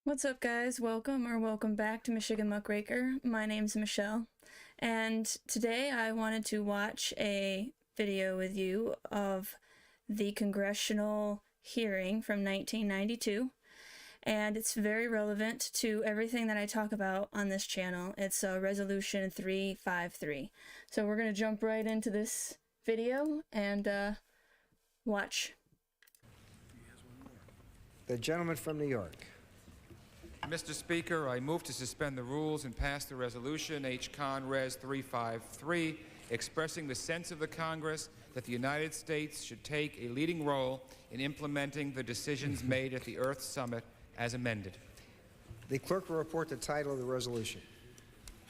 What's up, guys? Welcome back to Michigan Muckraker. My name's Michelle, and today I wanted to watch a video with you of the Congressional Hearing from 1992, and it's very relevant to everything that I talk about on this channel. It's Resolution 353. So we're going to jump right into this video and watch. The gentleman from New York. Mr. Speaker, I move to suspend the rules and pass the resolution H-Con Res 353, expressing the sense of the Congress that the United States should take a leading role in implementing the decisions made at the Earth Summit as amended. The clerk will report the title of the resolution.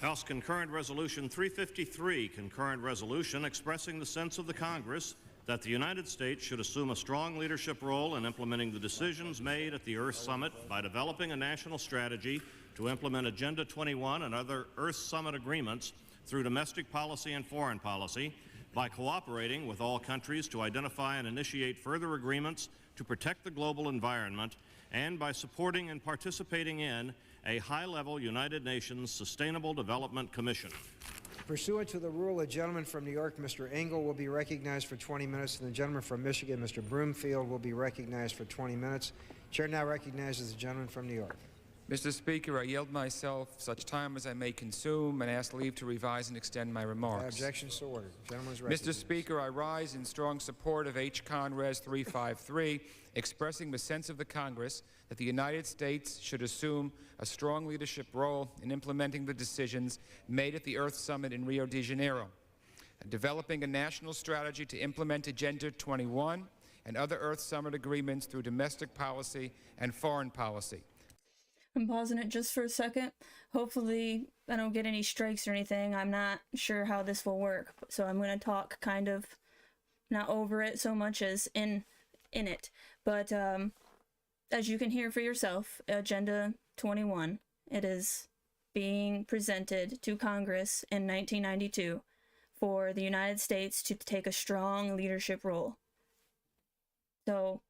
House Concurrent Resolution 353, concurrent resolution expressing the sense of the Congress that the United States should assume a strong leadership role in implementing the decisions made at the Earth Summit by developing a national strategy to implement Agenda 21 and other Earth Summit agreements through domestic policy and foreign policy, by cooperating with all countries to identify and initiate further agreements to protect the global environment, and by supporting and participating in a high-level United Nations Sustainable Development Commission. Pursuant to the rule, the gentleman from New York, Mr. Engel, will be recognized for 20 minutes, and the gentleman from Michigan, Mr. Broomfield, will be recognized for 20 minutes. Chair now recognizes the gentleman from New York. Mr. Speaker, I yield myself such time as I may consume and ask leave to revise and extend my remarks. Objection so ordered. Gentleman's recognized. Mr. Speaker, I rise in strong support of H-Con Res 353, expressing the sense of the Congress that the United States should assume a strong leadership role in implementing the decisions made at the Earth Summit in Rio de Janeiro, developing a national strategy to implement Agenda 21 and other Earth Summit agreements through domestic policy and foreign policy. I'm pausing it just for a second. Hopefully I don't get any strikes or anything. I'm not sure how this will work, so I'm going to talk kind of not over it so much as in it. But as you can hear for yourself, Agenda 21, it is being presented to Congress in 1992 for the United States to take a strong leadership role. So,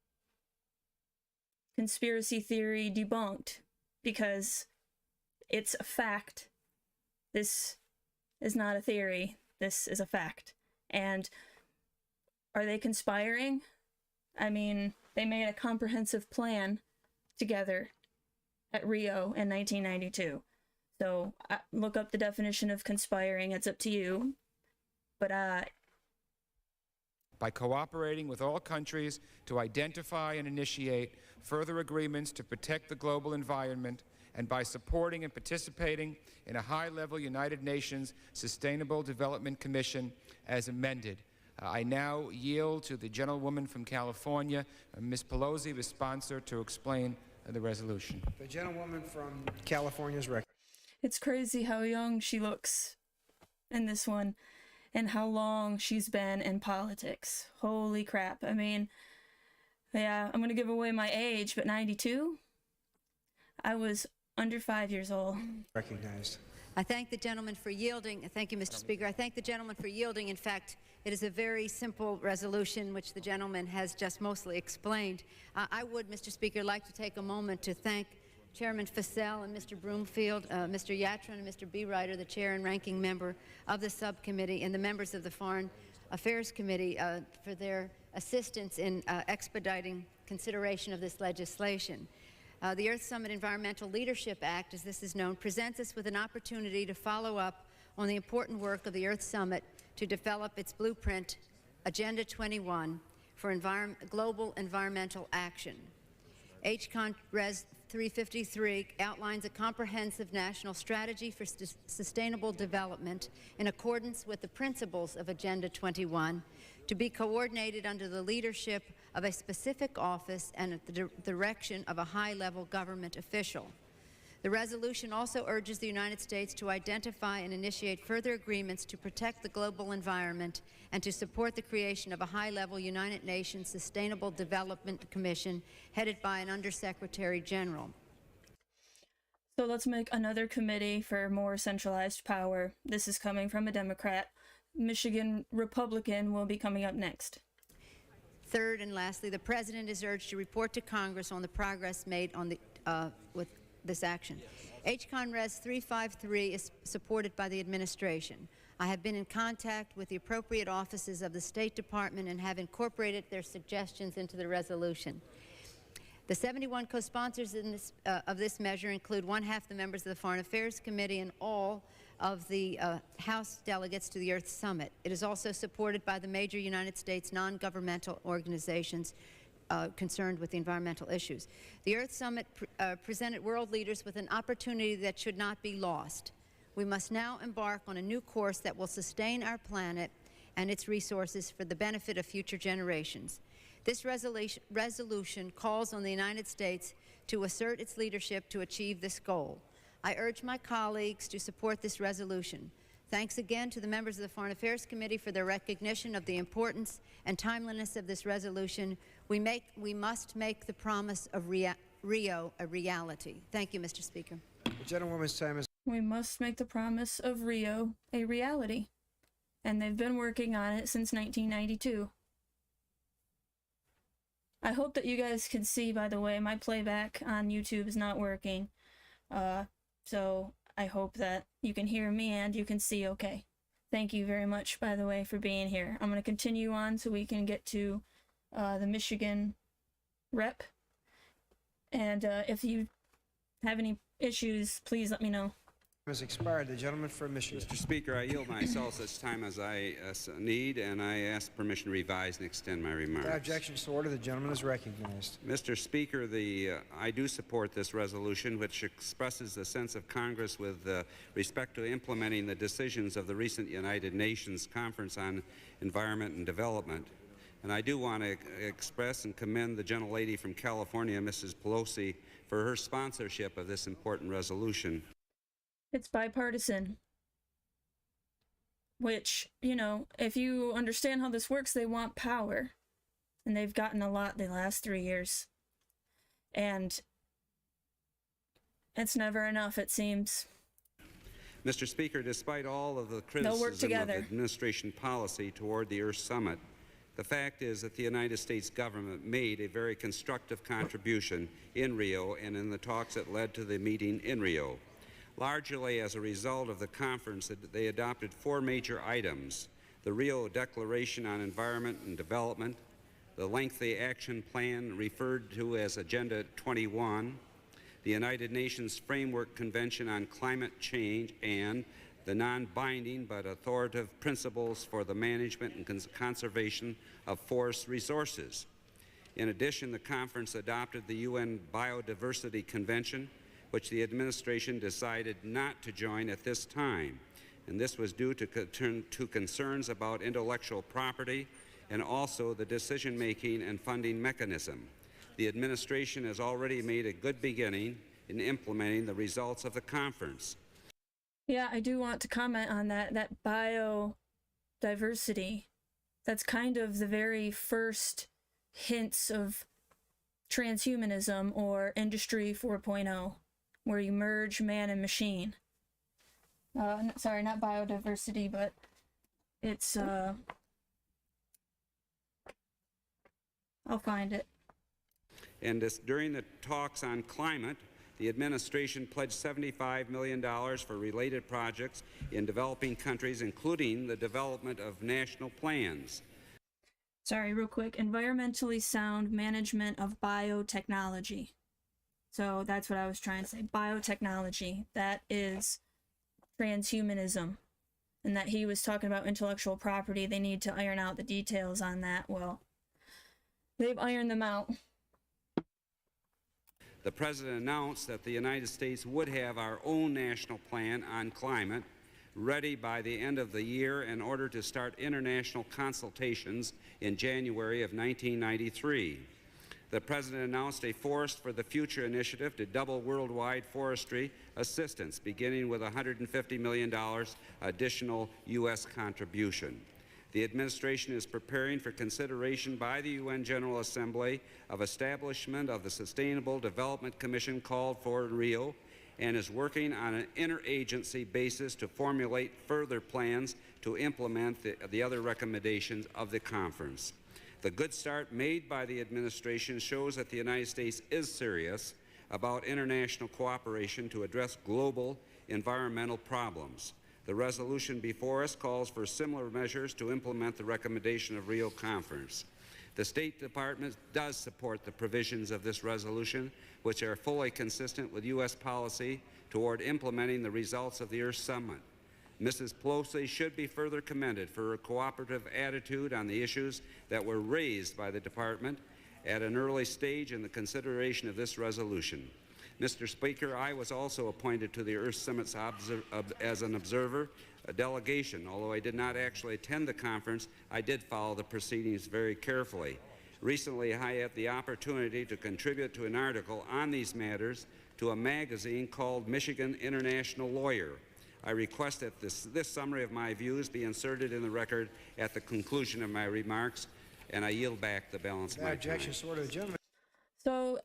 conspiracy theory debunked, because it's a fact. This is not a theory. This is a fact. And are they conspiring? I mean, they made a comprehensive plan together at Rio in 1992. So look up the definition of conspiring. It's up to you. But by cooperating with all countries to identify and initiate further agreements to protect the global environment, and by supporting and participating in a high-level United Nations Sustainable Development Commission as amended. I now yield to the gentlewoman from California, Ms. Pelosi, the sponsor, to explain the resolution. The gentlewoman from California's record. It's crazy how young she looks in this one, and how long she's been in politics. Holy crap. I mean, yeah, I'm going to give away my age, but 92? I was under 5 years old. Recognized. I thank the gentleman for yielding. Thank you, Mr. Speaker. I thank the gentleman for yielding. In fact, it is a very simple resolution, which the gentleman has just mostly explained. I would, Mr. Speaker, like to take a moment to thank Chairman Fassell and Mr. Broomfield, Mr. Yatron and Mr. Beereiter, the chair and ranking member of the subcommittee, and the members of the Foreign Affairs Committee for their assistance in expediting consideration of this legislation. The Earth Summit Environmental Leadership Act, as this is known, presents us with an opportunity to follow up on the important work of the Earth Summit to develop its blueprint, Agenda 21, for global environmental action. H-Con Res 353 outlines a comprehensive national strategy for sustainable development in accordance with the principles of Agenda 21, to be coordinated under the leadership of a specific office and at the direction of a high-level government official. The resolution also urges the United States to identify and initiate further agreements to protect the global environment and to support the creation of a high-level United Nations Sustainable Development Commission headed by an Undersecretary General. So let's make another committee for more centralized power. This is coming from a Democrat. Michigan Republican will be coming up next. Third and lastly, the President is urged to report to Congress on the progress made on the, this action. HCON Res 353 is supported by the administration. I have been in contact with the appropriate offices of the State Department and have incorporated their suggestions into the resolution. The 71 co-sponsors of this measure include one-half the members of the Foreign Affairs Committee and all of the House delegates to the Earth Summit. It is also supported by the major United States non-governmental organizations concerned with the environmental issues. The Earth Summit presented world leaders with an opportunity that should not be lost. We must now embark on a new course that will sustain our planet and its resources for the benefit of future generations. This resolution calls on the United States to assert its leadership to achieve this goal. I urge my colleagues to support this resolution. Thanks again to the members of the Foreign Affairs Committee for their recognition of the importance and timeliness of this resolution. We must make the promise of Rio a reality. Thank you, Mr. Speaker. The gentlewoman's time is. We must make the promise of Rio a reality. And they've been working on it since 1992. I hope that you guys can see, by the way, my playback on YouTube is not working. So I hope that you can hear me and you can see okay. Thank you very much, by the way, for being here. I'm going to continue on so we can get to the Michigan rep. And if you have any issues, please let me know. Has expired. The gentleman from Michigan. Mr. Speaker, I yield myself such time as I need, and I ask permission to revise and extend my remarks. Without objections to order, the gentleman is recognized. Mr. Speaker, I do support this resolution, which expresses the sense of Congress with respect to implementing the decisions of the recent United Nations Conference on Environment and Development. And I do want to express and commend the gentlelady from California, Mrs. Pelosi, for her sponsorship of this important resolution. It's bipartisan. Which, you know, if you understand how this works, they want power. And they've gotten a lot the last 3 years. And it's never enough, it seems. Mr. Speaker, despite all of the criticism of administration policy toward the Earth Summit, the fact is that the United States government made a very constructive contribution in Rio and in the talks that led to the meeting in Rio. Largely as a result of the conference, they adopted 4 major items: the Rio Declaration on Environment and Development, the lengthy action plan referred to as Agenda 21, the United Nations Framework Convention on Climate Change, and the non-binding but authoritative principles for the management and conservation of forest resources. In addition, the conference adopted the UN Biodiversity Convention, which the administration decided not to join at this time. And this was due to concerns about intellectual property and also the decision-making and funding mechanism. The administration has already made a good beginning in implementing the results of the conference. Yeah, I do want to comment on that biodiversity. That's kind of the very first hints of transhumanism or Industry 4.0. Where you merge man and machine. Sorry, not biodiversity, but it's, I'll find it. And during the talks on climate, the administration pledged $75 million for related projects in developing countries, including the development of national plans. Sorry, real quick. Environmentally sound management of biotechnology. So that's what I was trying to say. Biotechnology. That is transhumanism. And that he was talking about intellectual property. They need to iron out the details on that. Well, they've ironed them out. The President announced that the United States would have our own national plan on climate ready by the end of the year in order to start international consultations in January of 1993. The President announced a Forest for the Future initiative to double worldwide forestry assistance, beginning with $150 million additional U.S. contribution. The administration is preparing for consideration by the UN General Assembly of establishment of the Sustainable Development Commission called for in Rio, and is working on an interagency basis to formulate further plans to implement the other recommendations of the conference. The good start made by the administration shows that the United States is serious about international cooperation to address global environmental problems. The resolution before us calls for similar measures to implement the recommendation of Rio Conference. The State Department does support the provisions of this resolution, which are fully consistent with U.S. policy toward implementing the results of the Earth Summit. Mrs. Pelosi should be further commended for her cooperative attitude on the issues that were raised by the Department at an early stage in the consideration of this resolution. Mr. Speaker, I was also appointed to the Earth Summit as an observer, a delegation. Although I did not actually attend the conference, I did follow the proceedings very carefully. Recently, I had the opportunity to contribute to an article on these matters to a magazine called Michigan International Lawyer. I request that this summary of my views be inserted in the record at the conclusion of my remarks, and I yield back the balance of my time. So,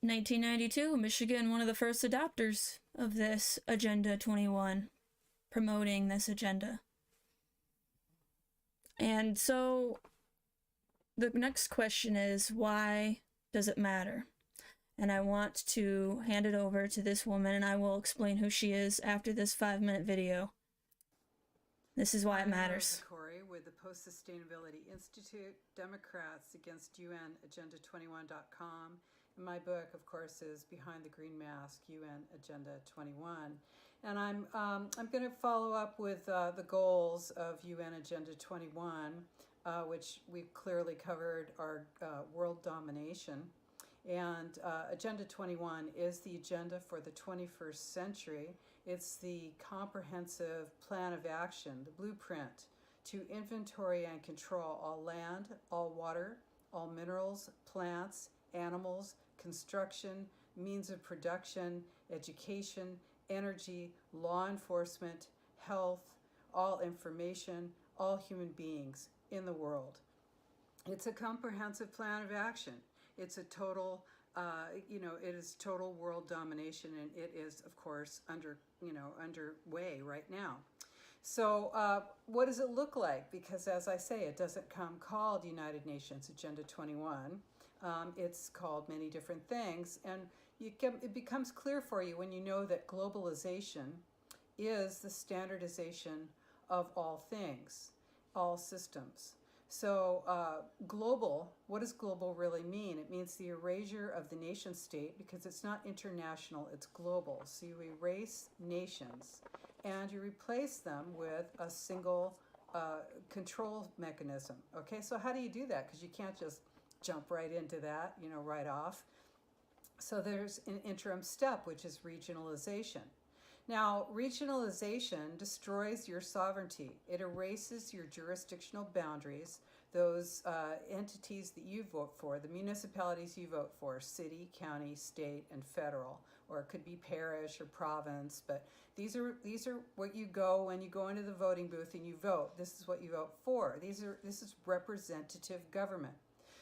1992, Michigan, one of the first adopters of this Agenda 21, promoting this agenda. And so, the next question is, why does it matter? And I want to hand it over to this woman, and I will explain who she is after this 5-minute video. This is why it matters. I'm Rosa with the Post-Sustainability Institute, Democrats Against UN, Agenda21.com. And my book, of course, is Behind the Green Mask, UN Agenda 21. And I'm going to follow up with the goals of UN Agenda 21, which we've clearly covered are world domination. And Agenda 21 is the agenda for the 21st century. It's the comprehensive plan of action, the blueprint to inventory and control all land, all water, all minerals, plants, animals, construction, means of production, education, energy, law enforcement, health, all information, all human beings in the world. It's a comprehensive plan of action. It's a total, it is total world domination, and it is, of course, underway right now. So what does it look like? Because as I say, it doesn't come called United Nations Agenda 21. It's called many different things, and it becomes clear for you when you know that globalization is the standardization of all things, all systems. So global, what does global really mean? It means the erasure of the nation state, because it's not international, it's global. So you erase nations and you replace them with a single control mechanism. Okay, so how do you do that? Because you can't just jump right into that, right off. So there's an interim step, which is regionalization. Now, regionalization destroys your sovereignty. It erases your jurisdictional boundaries, those entities that you vote for, the municipalities you vote for, city, county, state, and federal, or it could be parish or province, but these are what you go when you go into the voting booth and you vote. This is what you vote for. This is representative government.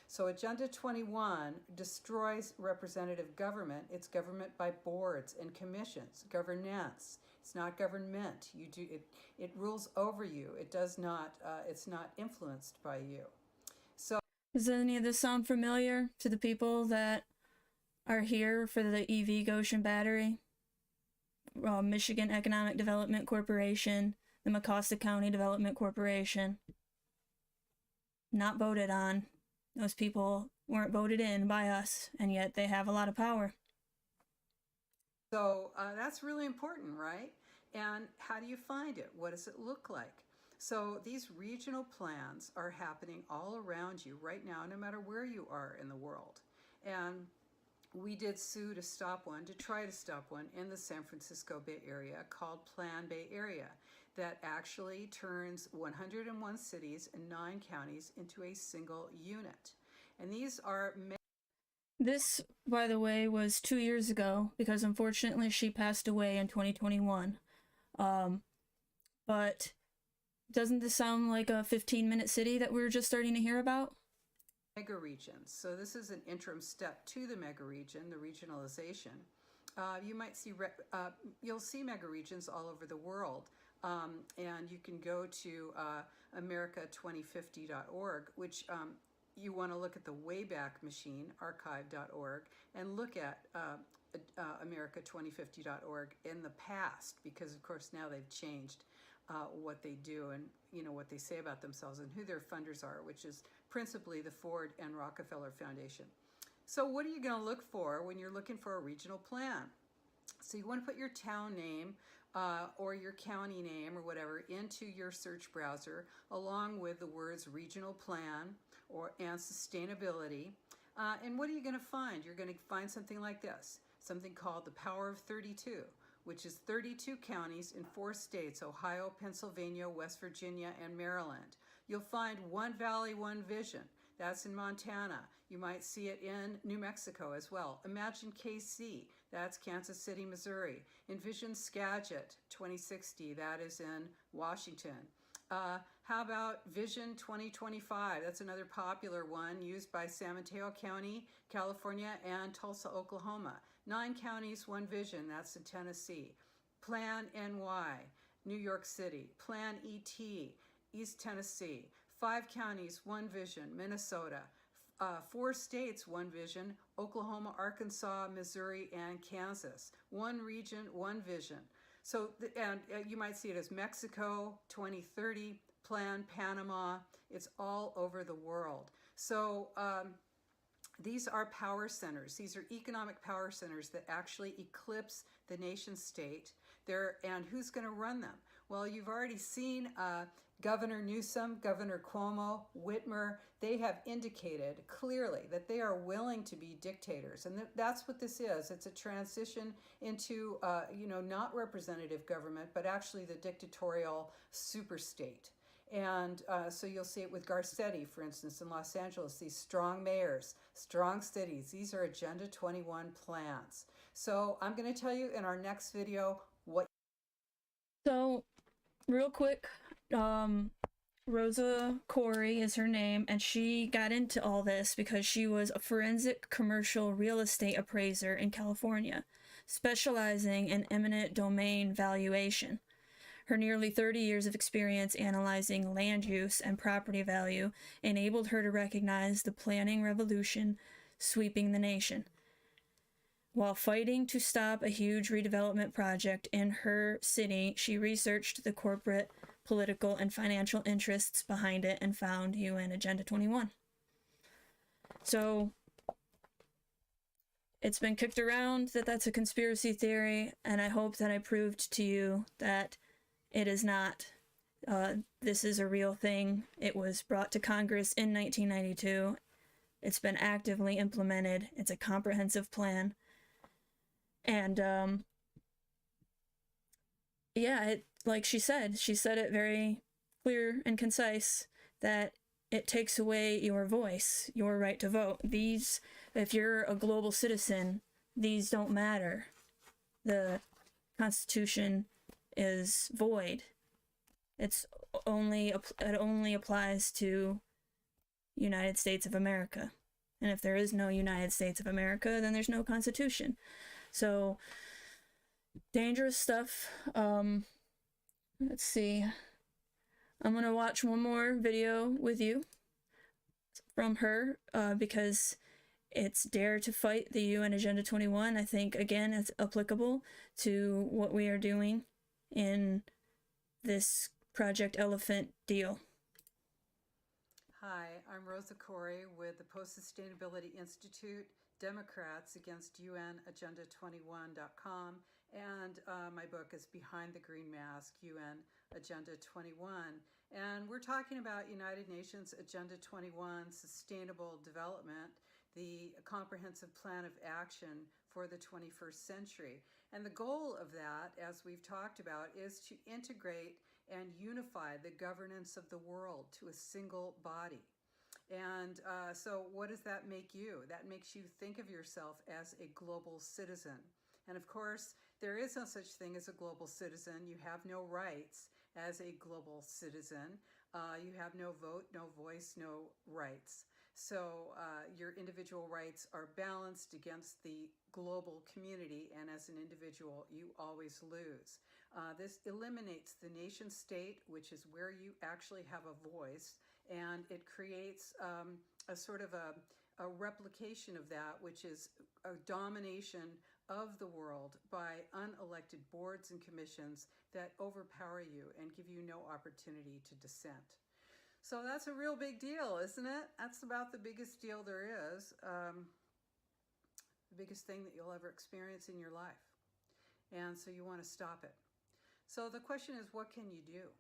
So Agenda 21 destroys representative government. It's government by boards and commissions, governance. It's not government. It rules over you. It does not, it's not influenced by you. So does any of this sound familiar to the people that are here for the EV Goshen battery? Michigan Economic Development Corporation, the Mecosta County Development Corporation. Not voted on. Those people weren't voted in by us, and yet they have a lot of power. So that's really important, right? And how do you find it? What does it look like? So these regional plans are happening all around you right now, no matter where you are in the world. And we did sue to try to stop one in the San Francisco Bay Area called Plan Bay Area, that actually turns 101 cities and 9 counties into a single unit. And these are... This, by the way, was 2 years ago, because unfortunately she passed away in 2021. But doesn't this sound like a 15-minute city that we were just starting to hear about? Mega regions. So this is an interim step to the mega region, the regionalization. You might see, you'll see mega regions all over the world. And you can go to America2050.org, which you want to look at the Wayback Machine, archive.org, and look at America2050.org in the past, because of course now they've changed what they do and what they say about themselves and who their funders are, which is principally the Ford and Rockefeller Foundation. So what are you going to look for when you're looking for a regional plan? So you want to put your town name or your county name or whatever into your search browser, along with the words regional plan and sustainability. And what are you going to find? You're going to find something like this, something called the Power of 32, which is 32 counties in 4 states, Ohio, Pennsylvania, West Virginia, and Maryland. You'll find One Valley, One Vision. That's in Montana. You might see it in New Mexico as well. Imagine KC. That's Kansas City, Missouri. Envision Skagit 2060. That is in Washington. How about Vision 2025? That's another popular one used by San Mateo County, California, and Tulsa, Oklahoma. 9 counties, 1 vision. That's in Tennessee. Plan NY, New York City. Plan ET, East Tennessee. 5 counties, 1 vision, Minnesota. 4 states, 1 vision, Oklahoma, Arkansas, Missouri, and Kansas. 1 region, 1 vision. So, and you might see it as Mexico, 2030, Plan Panama. It's all over the world. So these are power centers. These are economic power centers that actually eclipse the nation state. And who's going to run them? Well, you've already seen Governor Newsom, Governor Cuomo, Whitmer. They have indicated clearly that they are willing to be dictators. And that's what this is. It's a transition into, not representative government, but actually the dictatorial superstate. And so you'll see it with Garcetti, for instance, in Los Angeles, these strong mayors, strong cities. These are Agenda 21 plans. So I'm going to tell you in our next video what. So real quick, Rosa Koire is her name, and she got into all this because she was a forensic commercial real estate appraiser in California, specializing in eminent domain valuation. Her nearly 30 years of experience analyzing land use and property value enabled her to recognize the planning revolution sweeping the nation. While fighting to stop a huge redevelopment project in her city, she researched the corporate, political, and financial interests behind it and found UN Agenda 21. So it's been kicked around that that's a conspiracy theory, and I hope that I proved to you that it is not. This is a real thing. It was brought to Congress in 1992. It's been actively implemented. It's a comprehensive plan. And, like she said it very clear and concise that it takes away your voice, your right to vote. These, if you're a global citizen, these don't matter. The Constitution is void. It only applies to United States of America. And if there is no United States of America, then there's no Constitution. So, dangerous stuff. Let's see. I'm going to watch one more video with you from her because it's Dare to Fight the UN Agenda 21. I think, again, it's applicable to what we are doing in this Project Elephant deal. Hi, I'm Rosa Koire with the Post-Sustainability Institute, Democrats Against UN Agenda 21.com, and my book is Behind the Green Mask, UN Agenda 21. And we're talking about United Nations Agenda 21, Sustainable Development, the comprehensive plan of action for the 21st century. And the goal of that, as we've talked about, is to integrate and unify the governance of the world to a single body. And so what does that make you? That makes you think of yourself as a global citizen. And of course, there is no such thing as a global citizen. You have no rights as a global citizen. You have no vote, no voice, no rights. So your individual rights are balanced against the global community, and as an individual, you always lose. This eliminates the nation state, which is where you actually have a voice, and it creates a sort of a replication of that, which is a domination of the world by unelected boards and commissions that overpower you and give you no opportunity to dissent. So that's a real big deal, isn't it? That's about the biggest deal there is, the biggest thing that you'll ever experience in your life. And so you want to stop it. So the question is, what can you do?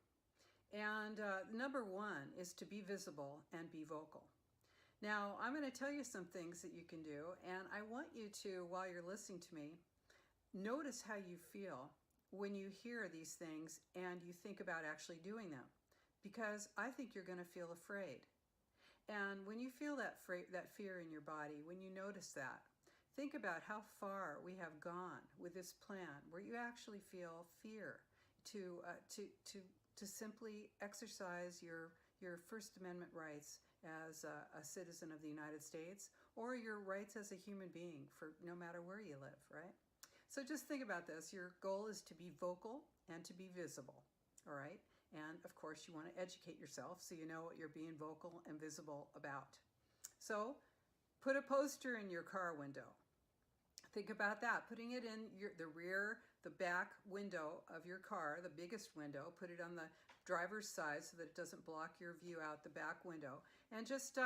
And number one is to be visible and be vocal. Now, I'm going to tell you some things that you can do, and I want you to, while you're listening to me, notice how you feel when you hear these things and you think about actually doing them, because I think you're going to feel afraid. And when you feel that fear in your body, when you notice that, think about how far we have gone with this plan, where you actually feel fear to simply exercise your First Amendment rights as a citizen of the United States, or your rights as a human being for no matter where you live, right? So just think about this. Your goal is to be vocal and to be visible, all right? And of course, you want to educate yourself so you know what you're being vocal and visible about. So put a poster in your car window. Think about that, putting it in the back window of your car, the biggest window. Put it on the driver's side so that it doesn't block your view out the back window. And just,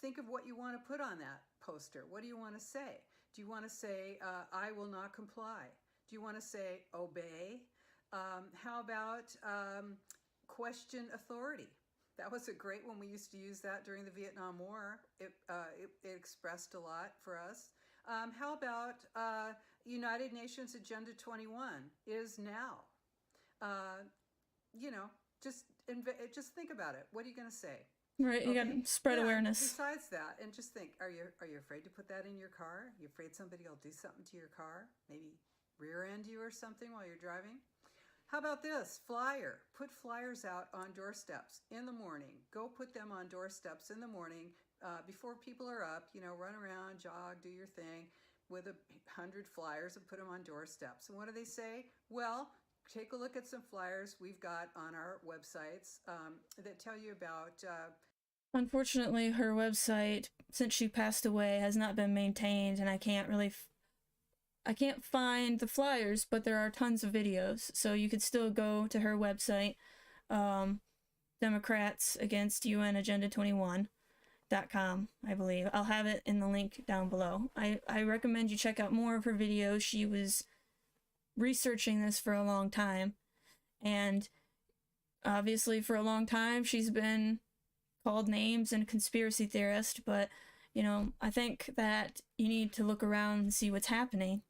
think of what you want to put on that poster. What do you want to say? Do you want to say, I will not comply? Do you want to say, obey? How about question authority? That was a great one. We used to use that during the Vietnam War. It expressed a lot for us. How about United Nations Agenda 21 is now? Just think about it. What are you going to say? Right, you got to spread awareness. Besides that, and just think, are you afraid to put that in your car? Are you afraid somebody will do something to your car? Maybe rear end you or something while you're driving? How about this? Flyer. Put flyers out on doorsteps in the morning. Go put them on doorsteps in the morning before people are up. Run around, jog, do your thing with 100 flyers and put them on doorsteps. And what do they say? Well, take a look at some flyers we've got on our websites that tell you about... Unfortunately, her website, since she passed away, has not been maintained, and I can't find the flyers, but there are tons of videos, so you could still go to her website, Democrats Against UN Agenda 21.com, I believe. I'll have it in the link down below. I recommend you check out more of her videos. She was researching this for a long time, and obviously for a long time she's been called names and a conspiracy theorist, but I think that you need to look around and see what's happening,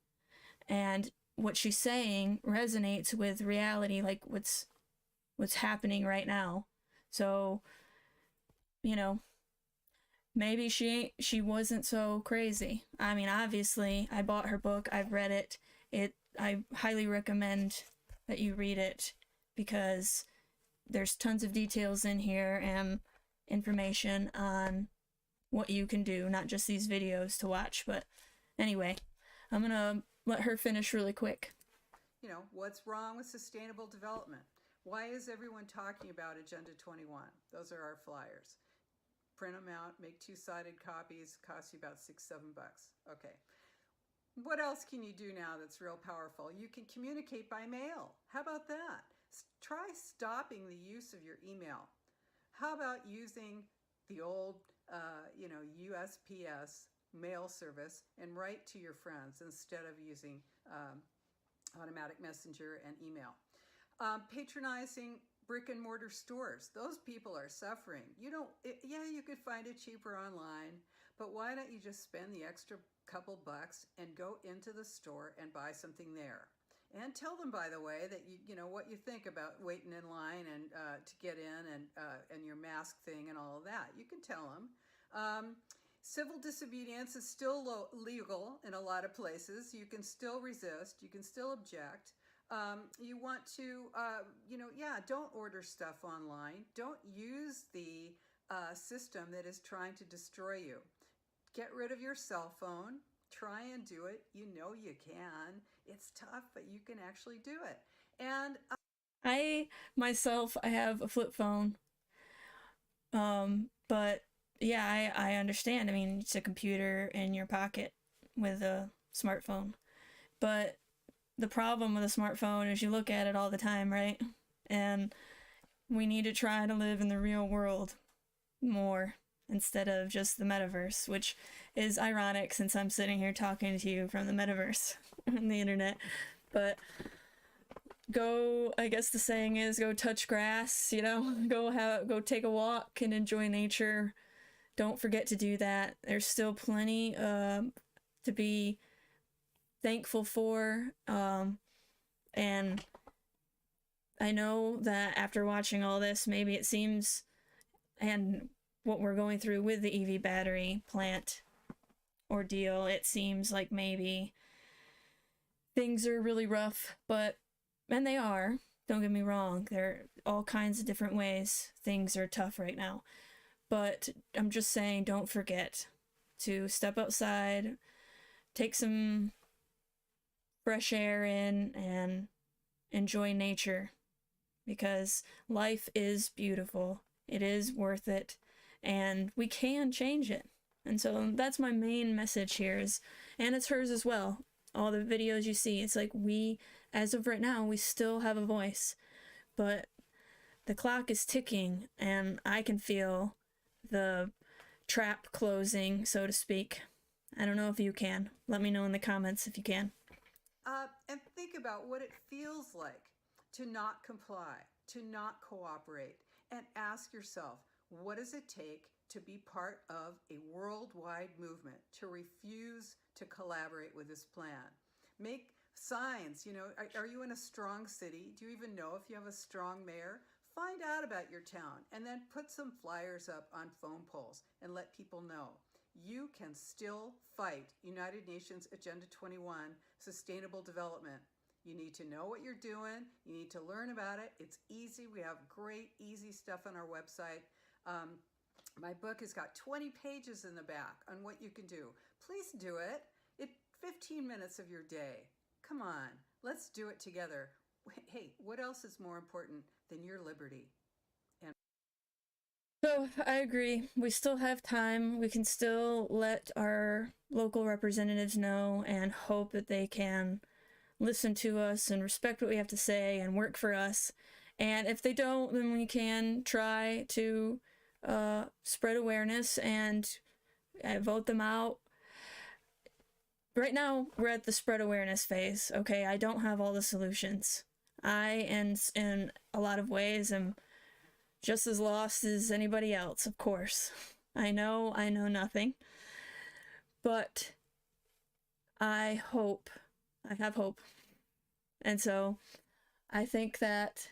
and what she's saying resonates with reality, like what's happening right now. So maybe she wasn't so crazy. I mean, obviously I bought her book, I've read it. I highly recommend that you read it, because there's tons of details in here and information on what you can do, not just these videos to watch. But anyway, I'm gonna let her finish really quick. What's wrong with sustainable development? Why is everyone talking about Agenda 21? Those are our flyers. Print them out, make two-sided copies, cost you about $6-7. Okay. What else can you do now that's real powerful? You can communicate by mail. How about that? Try stopping the use of your email. How about using the old, USPS mail service and write to your friends instead of using automatic messenger and email? Patronizing brick and mortar stores. Those people are suffering. You could find it cheaper online, but why don't you just spend the extra couple bucks and go into the store and buy something there? And tell them, by the way, that you know what you think about waiting in line and to get in and your mask thing and all of that. You can tell them. Civil disobedience is still legal in a lot of places. You can still resist. You can still object. You want to, don't order stuff online. Don't use the system that is trying to destroy you. Get rid of your cell phone. Try and do it. You know you can. It's tough, but you can actually do it. And I have a flip phone. But yeah, I understand. I mean, it's a computer in your pocket with a smartphone. But the problem with a smartphone is you look at it all the time, right? And we need to try to live in the real world more instead of just the metaverse, which is ironic since I'm sitting here talking to you from the metaverse on the internet. But I guess the saying is go touch grass, you know, go take a walk and enjoy nature. Don't forget to do that. There's still plenty to be thankful for. And I know that after watching all this, maybe it seems, and what we're going through with the EV battery plant ordeal, it seems like maybe things are really rough, and they are, don't get me wrong, there are all kinds of different ways things are tough right now. But I'm just saying, don't forget to step outside, take some fresh air in, and enjoy nature, because life is beautiful. It is worth it, and we can change it. And so that's my main message here and it's hers as well. All the videos you see, it's like as of right now, we still have a voice, but the clock is ticking, and I can feel the trap closing, so to speak. I don't know if you can. Let me know in the comments if you can. And think about what it feels like to not comply, to not cooperate, and ask yourself, what does it take to be part of a worldwide movement, to refuse to collaborate with this plan? Make signs, are you in a strong city? Do you even know if you have a strong mayor? Find out about your town and then put some flyers up on phone poles and let people know. You can still fight United Nations Agenda 21, Sustainable Development. You need to know what you're doing. You need to learn about it. It's easy. We have great, easy stuff on our website. My book has got 20 pages in the back on what you can do. Please do it. 15 minutes of your day. Come on, let's do it together. Hey, what else is more important than your liberty? So I agree. We still have time. We can still let our local representatives know and hope that they can listen to us and respect what we have to say and work for us. And if they don't, then we can try to spread awareness and vote them out. Right now, we're at the spread awareness phase, okay? I don't have all the solutions. I, in a lot of ways, am just as lost as anybody else, of course. I know nothing. But I have hope. And so, I think that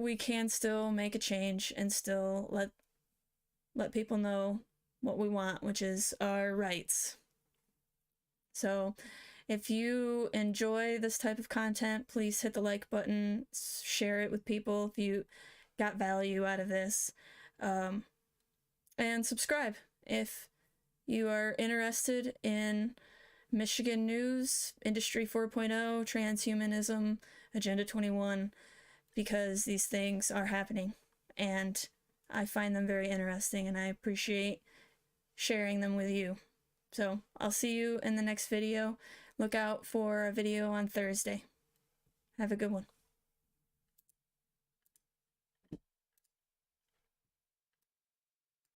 we can still make a change and still let people know what we want, which is our rights. So if you enjoy this type of content, please hit the like button, share it with people if you got value out of this, and subscribe if you are interested in Michigan news, Industry 4.0, transhumanism, Agenda 21, because these things are happening and I find them very interesting and I appreciate sharing them with you. So I'll see you in the next video. Look out for a video on Thursday. Have a good one.